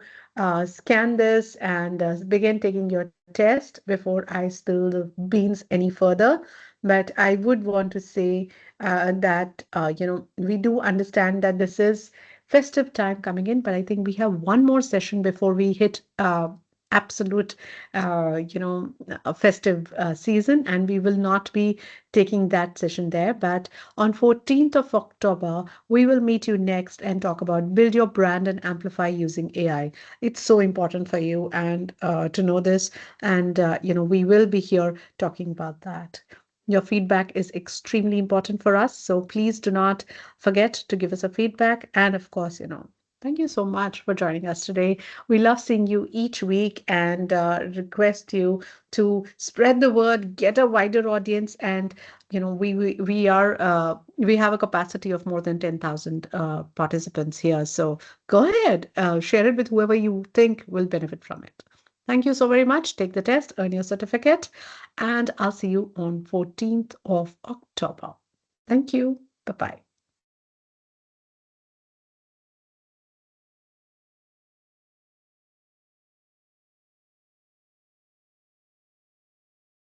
scan this and begin taking your test before I spill the beans any further. But I would want to say that, we do understand that this is festive time coming in, but I think we have one more session before we hit absolute, a festive season, and we will not be taking that session there. But on 14th of October, we will meet you next and talk about build your brand and amplify using AI. It's so important for you and to know this. And, we will be here talking about that. Your feedback is extremely important for us. So please do not forget to give us a feedback. And of course, thank you so much for joining us today. We love seeing you each week and request you to spread the word, get a wider audience, and we have a capacity of more than 10,000 participants here. So go ahead, share it with whoever you think will benefit from it. Thank you so very much. Take the test, earn your certificate, and I'll see you on 14th of October. Thank you. Bye-bye.